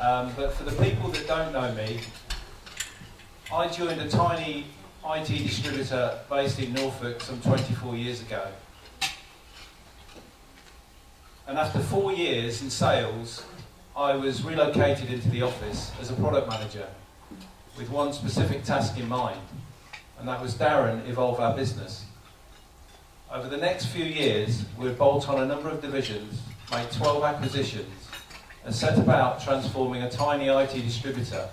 But for the people that don't know me, I joined a tiny IT distributor based in Norfolk some 24 years ago. And after 4 years in sales, I was relocated into the office as a product manager with one specific task in mind, and that was Darren, evolve our business. Over the next few years, we'd bolt on a number of divisions, make 12 acquisitions, and set about transforming a tiny IT distributor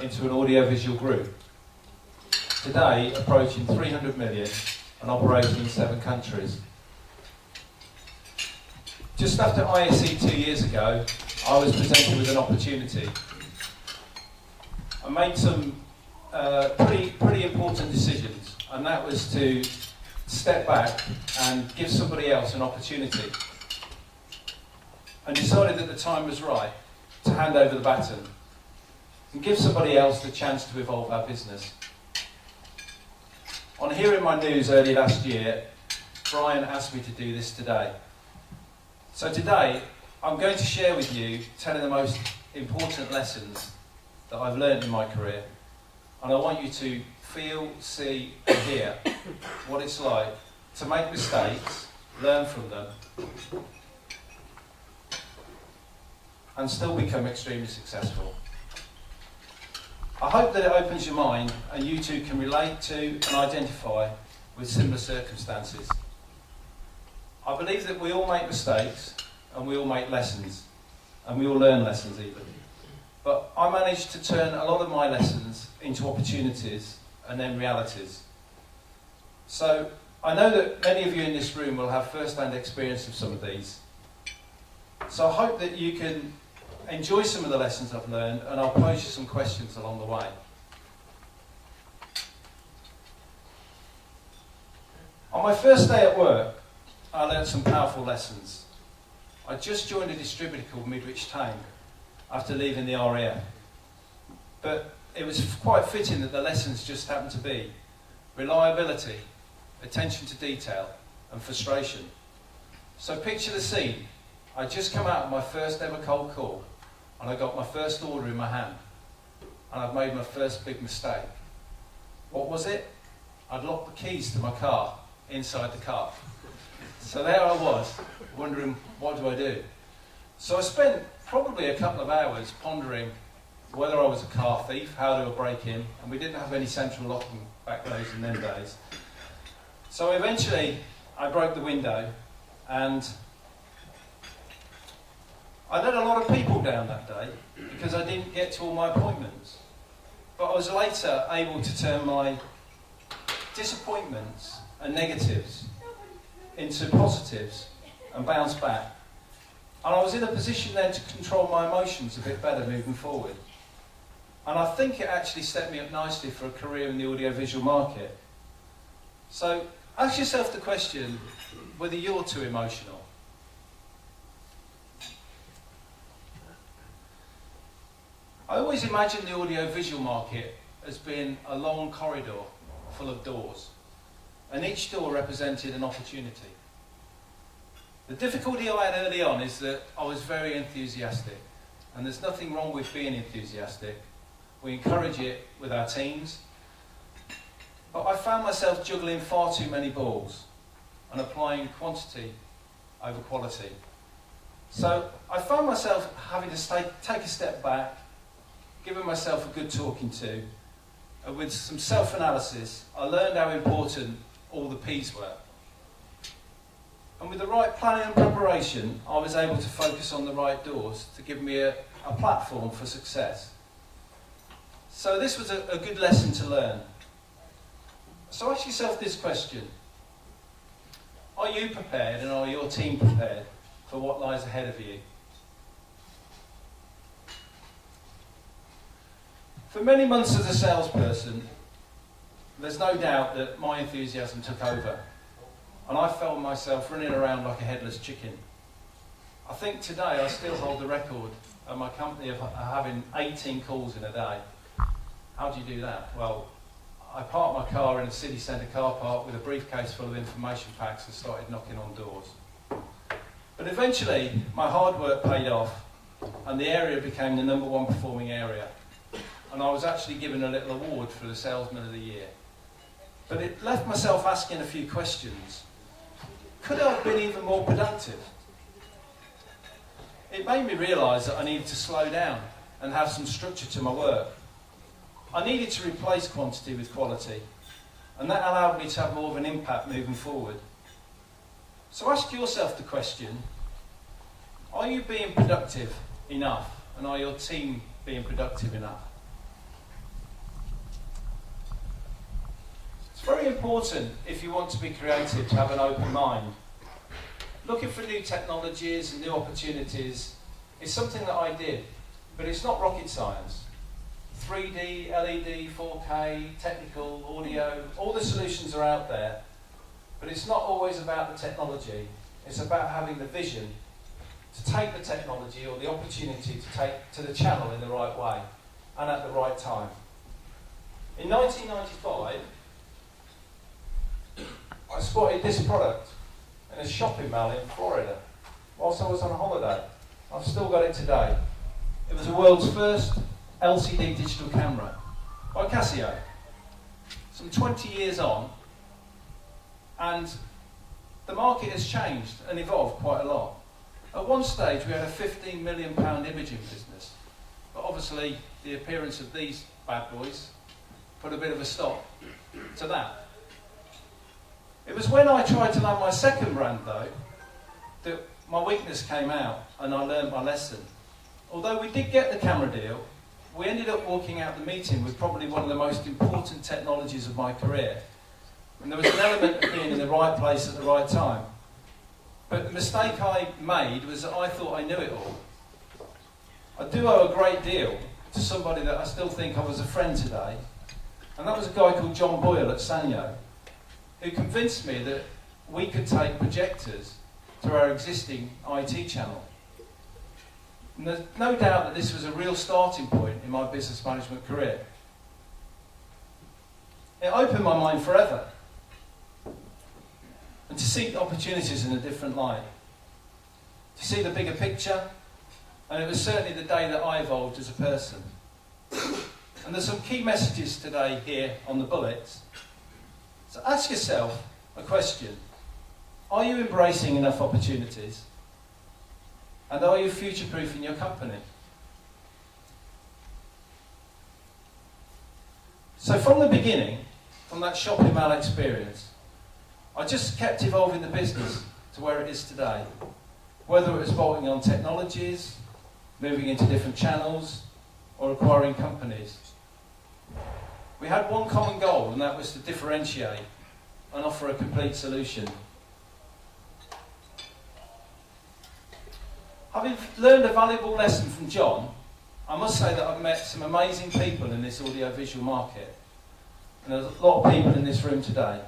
into an audiovisual group. Today, approaching 300 million and operating in 7 countries. Just after ISE 2 years ago, I was presented with an opportunity. I made some pretty important decisions, and that was to step back and give somebody else an opportunity. And decided that the time was right to hand over the baton and give somebody else the chance to evolve our business. On hearing my news early last year, Brian asked me to do this today. So today, I'm going to share with you 10 of the most important lessons that I've learned in my career. And I want you to feel, see, and hear what it's like to make mistakes, learn from them, and still become extremely successful. I hope that it opens your mind and you too can relate to and identify with similar circumstances. I believe that we all make mistakes and we all make lessons, and we all learn lessons even. But I managed to turn a lot of my lessons into opportunities and then realities. So I know that many of you in this room will have first-hand experience of some of these. So I hope that you can enjoy some of the lessons I've learned, and I'll pose you some questions along the way. On my first day at work, I learned some powerful lessons. I just joined a distributor called Midwich Group after leaving the RAF. But it was quite fitting that the lessons just happened to be reliability, attention to detail, and frustration. So picture the scene. I'd just come out of my first ever cold call, and I got my first order in my hand, and I'd made my first big mistake. What was it? I'd locked the keys to my car inside the car. So there I was, wondering, what do I do? So I spent probably a couple of hours pondering whether I was a car thief, how do I break in, and we didn't have any central locking back those in them days. So eventually I broke the window, and I let a lot of people down that day because I didn't get to all my appointments. But I was later able to turn my disappointments and negatives into positives and bounce back. And I was in a position then to control my emotions a bit better moving forward. And I think it actually set me up nicely for a career in the audiovisual market. So ask yourself the question whether you're too emotional. I always imagine the audiovisual market as being a long corridor full of doors, and each door represented an opportunity. The difficulty I had early on is that I was very enthusiastic, and there's nothing wrong with being enthusiastic. We encourage it with our teams, but I found myself juggling far too many balls and applying quantity over quality. So I found myself having to take a step back, giving myself a good talking to, and with some self-analysis, I learned how important all the P's were. And with the right planning and preparation, I was able to focus on the right doors to give me a platform for success. So this was a good lesson to learn. So ask yourself this question. Are you prepared, and are your team prepared for what lies ahead of you? For many months as a salesperson, there's no doubt that my enthusiasm took over, and I found myself running around like a headless chicken. I think today I still hold the record at my company of having 18 calls in a day. How do you do that? Well, I parked my car in a city centre car park with a briefcase full of information packs and started knocking on doors. But eventually, my hard work paid off and the area became the #1 performing area. And I was actually given a little award for the Salesman of the Year. But it left myself asking a few questions. Could I have been even more productive? It made me realise that I needed to slow down and have some structure to my work. I needed to replace quantity with quality, and that allowed me to have more of an impact moving forward. So ask yourself the question, are you being productive enough, and are your team being productive enough? It's very important, if you want to be creative, to have an open mind. Looking for new technologies and new opportunities is something that I did, but it's not rocket science. 3D, LED, 4K, technical, audio, all the solutions are out there, but it's not always about the technology. It's about having the vision to take the technology or the opportunity to take to the channel in the right way and at the right time. In 1995, I spotted this product in a shopping mall in Florida whilst I was on holiday. I've still got it today. It was the world's first LCD digital camera by Casio. Some 20 years on, and the market has changed and evolved quite a lot. At one stage we had a £15 million imaging business, but obviously the appearance of these bad boys put a bit of a stop to that. It was when I tried to land my second brand though, that my weakness came out and I learned my lesson. Although we did get the camera deal, we ended up walking out the meeting with probably one of the most important technologies of my career. And there was an element of being in the right place at the right time. But the mistake I made was that I thought I knew it all. I do owe a great deal to somebody that I still think of as a friend today, and that was a guy called John Boyle at Sanyo, who convinced me that we could take projectors to our existing IT channel. And there's no doubt that this was a real starting point in my business management career. It opened my mind forever, and to see opportunities in a different light, to see the bigger picture, and it was certainly the day that I evolved as a person. And there's some key messages today here on the bullets. So ask yourself a question. Are you embracing enough opportunities? And are you future-proofing your company? So from the beginning, from that shopping mall experience, I just kept evolving the business to where it is today. Whether it was bolting on technologies, moving into different channels, or acquiring companies. We had one common goal, and that was to differentiate and offer a complete solution. Having learned a valuable lesson from John, I must say that I've met some amazing people in this audiovisual market. And there's a lot of people in this room today.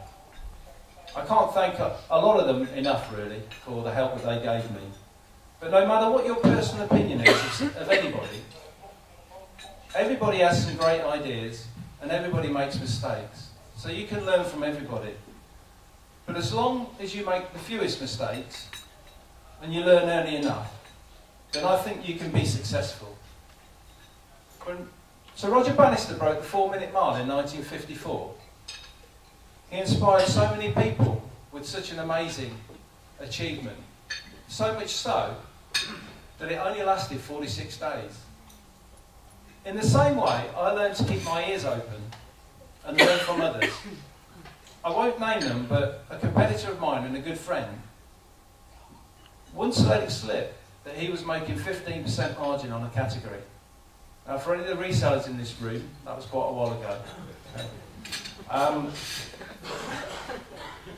I can't thank a lot of them enough, really, for the help that they gave me. But no matter what your personal opinion is of anybody, everybody has some great ideas and everybody makes mistakes. So you can learn from everybody. But as long as you make the fewest mistakes and you learn early enough, then I think you can be successful. When Sir Roger Bannister broke the 4-minute mile in 1954, he inspired so many people with such an amazing achievement. So much so that it only lasted 46 days. In the same way, I learned to keep my ears open and learn from others. I won't name them, but a competitor of mine and a good friend once let it slip that he was making 15% margin on a category. Now, for any of the resellers in this room, that was quite a while ago.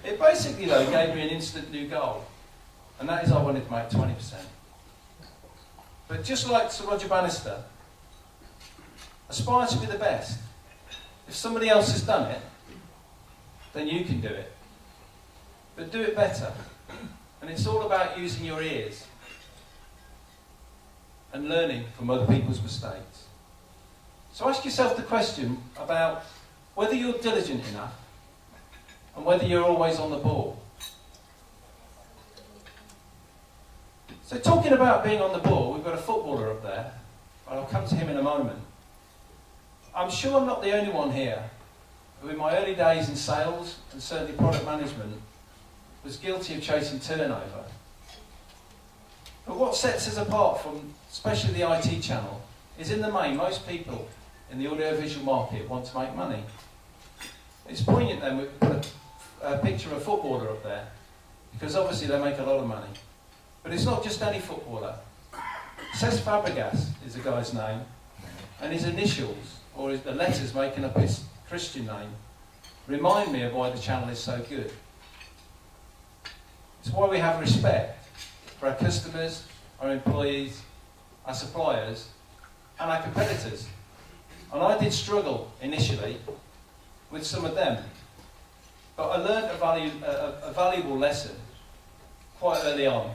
It basically, though, gave me an instant new goal, and that is I wanted to make 20%. But just like Sir Roger Bannister, aspire to be the best. If somebody else has done it, then you can do it. But do it better. And it's all about using your ears and learning from other people's mistakes. So ask yourself the question about whether you're diligent enough and whether you're always on the ball. So talking about being on the ball, we've got a footballer up there, and I'll come to him in a moment. I'm sure I'm not the only one here who in my early days in sales, and certainly product management, was guilty of chasing turnover. But what sets us apart from, especially the IT channel, is in the main, most people in the audiovisual market want to make money. It's poignant then, we've put a picture of a footballer up there, because obviously they make a lot of money. But it's not just any footballer. Cesc Fabregas is the guy's name, and his initials, or the letters making up his Christian name, remind me of why the channel is so good. It's why we have respect for our customers, our employees, our suppliers, and our competitors. And I did struggle initially with some of them, but I learned a valuable lesson quite early on,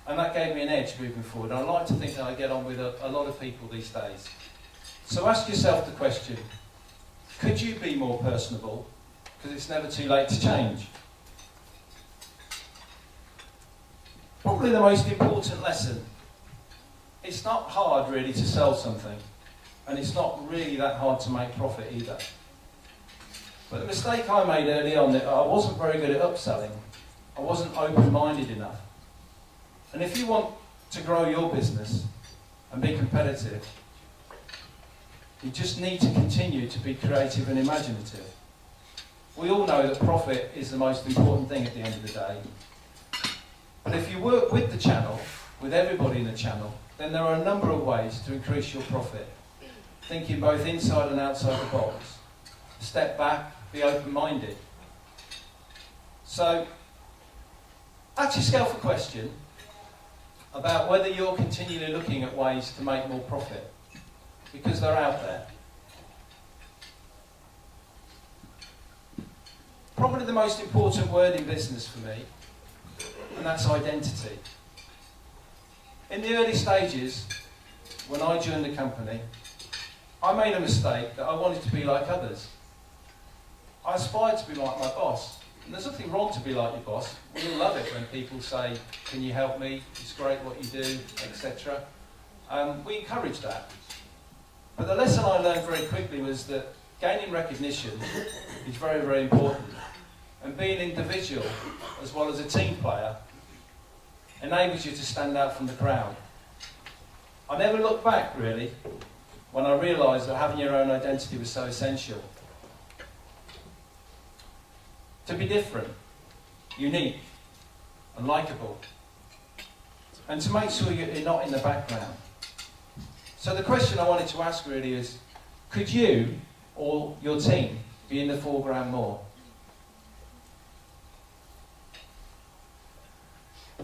and that gave me an edge moving forward. And I like to think that I get on with a lot of people these days. So ask yourself the question, could you be more personable? Because it's never too late to change. Probably the most important lesson. It's not hard really to sell something, and it's not really that hard to make profit either. But the mistake I made early on, that I wasn't very good at upselling. I wasn't open-minded enough. And if you want to grow your business and be competitive, you just need to continue to be creative and imaginative. We all know that profit is the most important thing at the end of the day. But if you work with the channel, with everybody in the channel, then there are a number of ways to increase your profit. Thinking both inside and outside the box. Step back, be open-minded. So, ask yourself a question about whether you're continually looking at ways to make more profit, because they're out there. Probably the most important word in business for me, and that's identity. In the early stages, when I joined the company, I made a mistake that I wanted to be like others. I aspired to be like my boss. And there's nothing wrong to be like your boss. We all love it when people say, can you help me? It's great what you do, etc. We encourage that. But the lesson I learned very quickly was that gaining recognition is very, very important. And being individual, as well as a team player, enables you to stand out from the crowd. I never looked back, really, when I realised that having your own identity was so essential. To be different, unique, and likeable. And to make sure you're not in the background. So the question I wanted to ask really is, could you or your team be in the foreground more?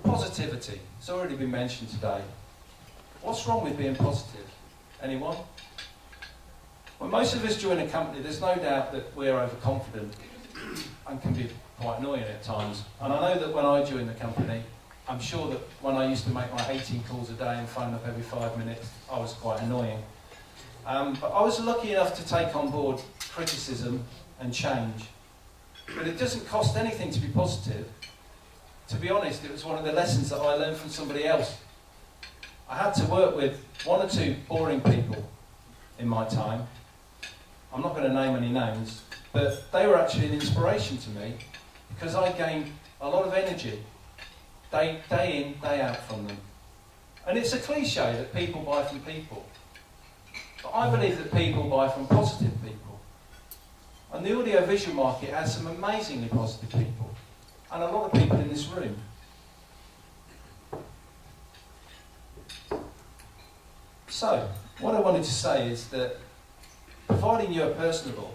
Positivity. It's already been mentioned today. What's wrong with being positive? Anyone? When most of us join a company, there's no doubt that we're overconfident and can be quite annoying at times. And I know that when I joined the company, I'm sure that when I used to make my 18 calls a day and phone up every 5 minutes, I was quite annoying. But I was lucky enough to take on board criticism and change. But it doesn't cost anything to be positive. To be honest, it was one of the lessons that I learned from somebody else. I had to work with one or two boring people in my time. I'm not going to name any names, but they were actually an inspiration to me because I gained a lot of energy, day in, day out from them. And it's a cliche that people buy from people. But I believe that people buy from positive people. And the audiovisual market has some amazingly positive people. And a lot of people in this room. So, what I wanted to say is that providing you're personable,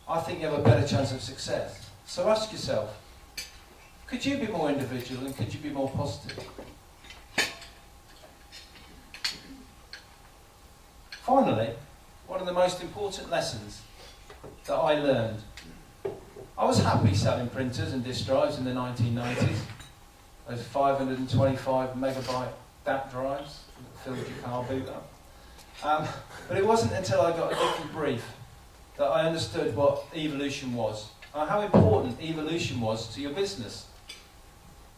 I think you have a better chance of success. So ask yourself, could you be more individual and could you be more positive? Finally, one of the most important lessons that I learned. I was happy selling printers and disk drives in the 1990s. Those 525 megabyte DAT drives that filled your car boot up. But it wasn't until I got a different brief that I understood what evolution was and how important evolution was to your business.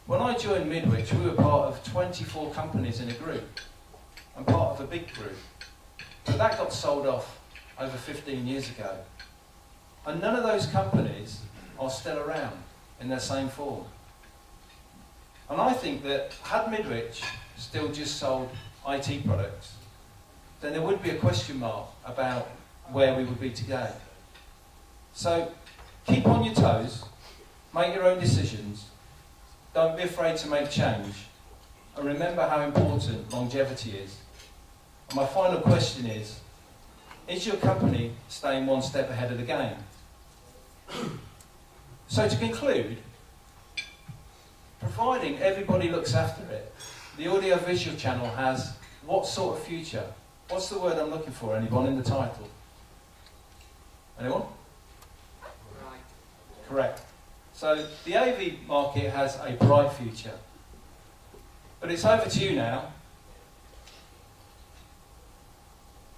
When I joined Midwich, we were part of 24 companies in a group, and part of a big group. But that got sold off over 15 years ago. And none of those companies are still around in their same form. And I think that had Midwich still just sold IT products, then there would be a question mark about where we would be today. So keep on your toes, make your own decisions, don't be afraid to make change, and remember how important longevity is. And my final question is your company staying one step ahead of the game? So to conclude, providing everybody looks after it, the audio-visual channel has what sort of future? What's the word I'm looking for? Anyone in the title? Anyone? Right. Correct. So the AV market has a bright future. But it's over to you now.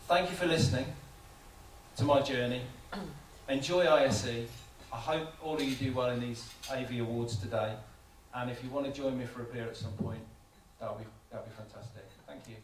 Thank you for listening to my journey. Enjoy ISE. I hope all of you do well in these AV awards today. And if you want to join me for a beer at some point, that'll be fantastic. Thank you.